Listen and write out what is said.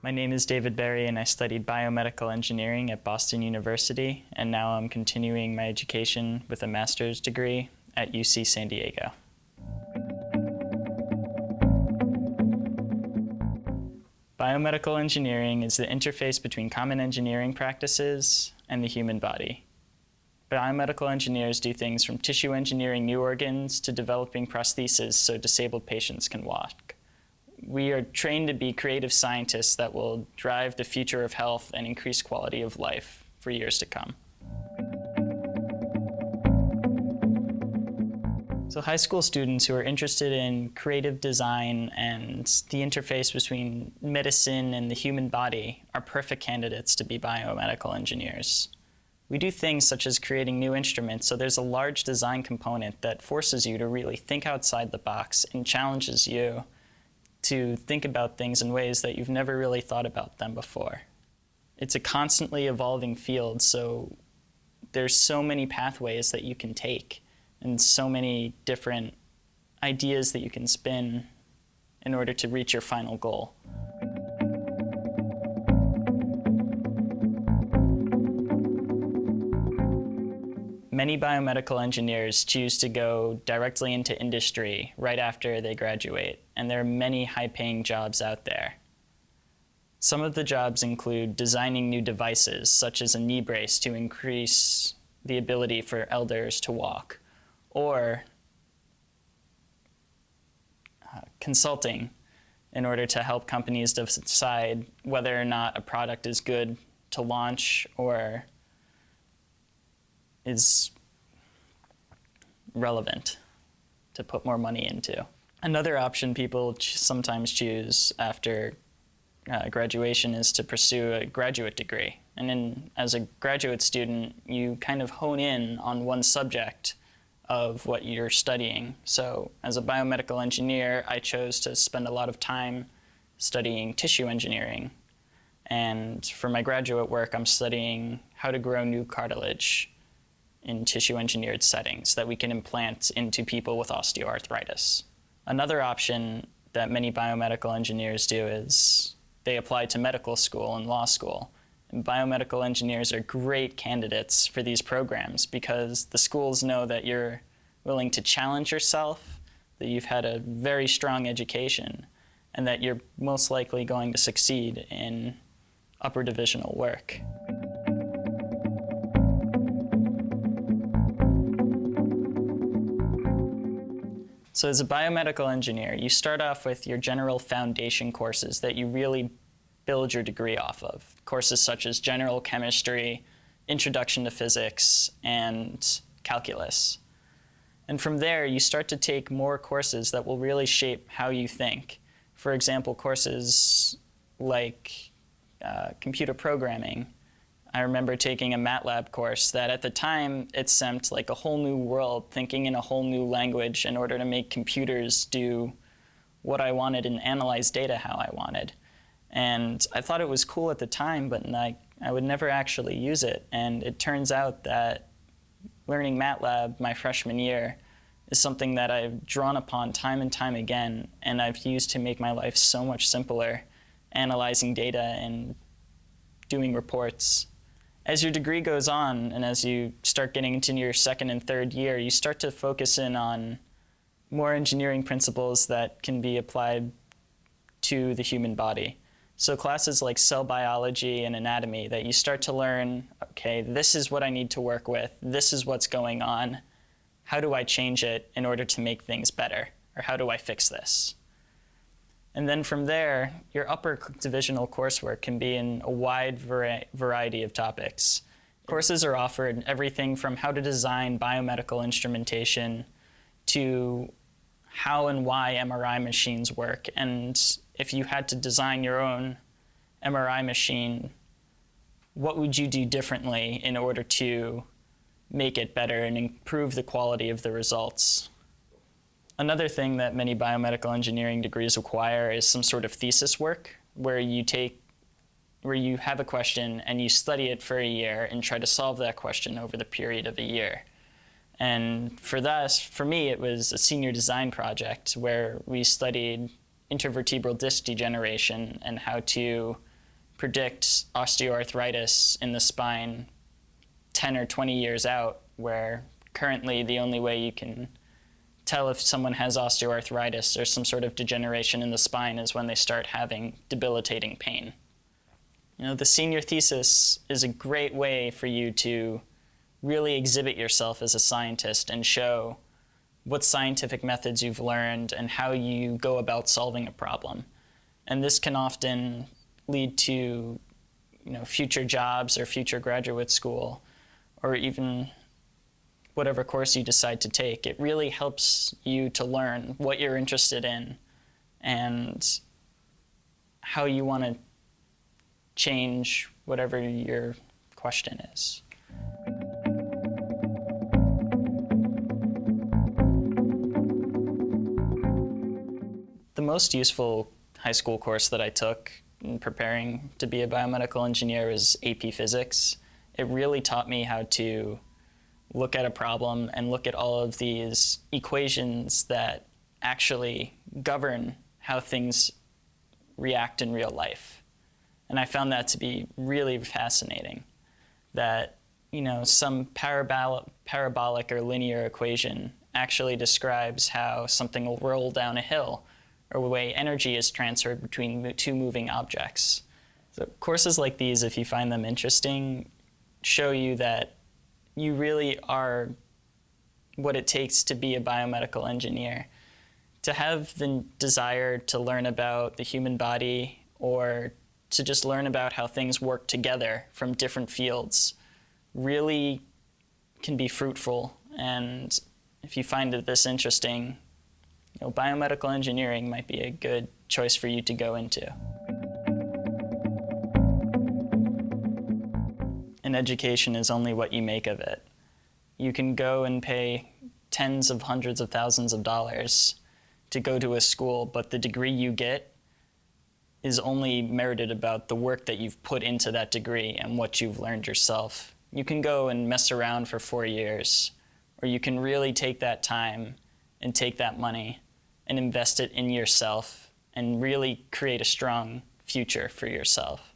My name is David Berry, and I studied Biomedical Engineering at Boston University, and now I'm continuing my education with a master's degree at UC San Diego. Biomedical engineering is the interface between common engineering practices and the human body. Biomedical engineers do things from tissue engineering new organs to developing prostheses so disabled patients can walk. We are trained to be creative scientists that will drive the future of health and increase quality of life for years to come. So high school students who are interested in creative design and the interface between medicine and the human body are perfect candidates to be biomedical engineers. We do things such as creating new instruments, so there's a large design component that forces you to really think outside the box and challenges you to think about things in ways that you've never really thought about them before. It's a constantly evolving field, so there's so many pathways that you can take and so many different ideas that you can spin in order to reach your final goal. Many biomedical engineers choose to go directly into industry right after they graduate, and there are many high-paying jobs out there. Some of the jobs include designing new devices, such as a knee brace to increase the ability for elders to walk, or consulting in order to help companies decide whether or not a product is good to launch or is relevant to put more money into. Another option people sometimes choose after graduation is to pursue a graduate degree. And as a graduate student, you kind of hone in on one subject of what you're studying. So as a biomedical engineer, I chose to spend a lot of time studying tissue engineering. And for my graduate work, I'm studying how to grow new cartilage in tissue-engineered settings that we can implant into people with osteoarthritis. Another option that many biomedical engineers do is they apply to medical school and law school. And biomedical engineers are great candidates for these programs because the schools know that you're willing to challenge yourself, that you've had a very strong education, and that you're most likely going to succeed in upper divisional work. So as a biomedical engineer, you start off with your general foundation courses that you really build your degree off of. Courses such as general chemistry, introduction to physics, and calculus. And from there, you start to take more courses that will really shape how you think. For example, courses like computer programming. I remember taking a MATLAB course that at the time it seemed like a whole new world, thinking in a whole new language in order to make computers do what I wanted and analyze data how I wanted. And I thought it was cool at the time, but I would never actually use it. And it turns out that learning MATLAB my freshman year is something that I've drawn upon time and time again, and I've used to make my life so much simpler, analyzing data and doing reports. As your degree goes on, and as you start getting into your second and third year, you start to focus in on more engineering principles that can be applied to the human body. So classes like cell biology and anatomy that you start to learn, okay, this is what I need to work with, this is what's going on, how do I change it in order to make things better, or how do I fix this? And then from there, your upper divisional coursework can be in a wide variety of topics. Courses are offered everything from how to design biomedical instrumentation to how and why MRI machines work. And if you had to design your own MRI machine, what would you do differently in order to make it better and improve the quality of the results? Another thing that many biomedical engineering degrees require is some sort of thesis work where you have a question and you study it for a year and try to solve that question over the period of a year. And for me, it was a senior design project where we studied intervertebral disc degeneration and how to predict osteoarthritis in the spine 10 or 20 years out, where currently the only way you can tell if someone has osteoarthritis or some sort of degeneration in the spine is when they start having debilitating pain. The senior thesis is a great way for you to really exhibit yourself as a scientist and show what scientific methods you've learned and how you go about solving a problem. And this can often lead to future jobs or future graduate school, or even whatever course you decide to take. It really helps you to learn what you're interested in and how you want to change whatever your question is. The most useful high school course that I took in preparing to be a biomedical engineer was AP Physics. It really taught me how to look at a problem and look at all of these equations that actually govern how things react in real life. And I found that to be really fascinating, that some parabolic or linear equation actually describes how something will roll down a hill, or the way energy is transferred between two moving objects. So courses like these, if you find them interesting, show you that you really are what it takes to be a biomedical engineer. To have the desire to learn about the human body, or to just learn about how things work together from different fields, really can be fruitful. And if you find this interesting, biomedical engineering might be a good choice for you to go into. And education is only what you make of it. You can go and pay tens of hundreds of thousands of dollars to go to a school, but the degree you get is only merited about the work that you've put into that degree and what you've learned yourself. You can go and mess around for 4 years, or you can really take that time and take that money and invest it in yourself and really create a strong future for yourself.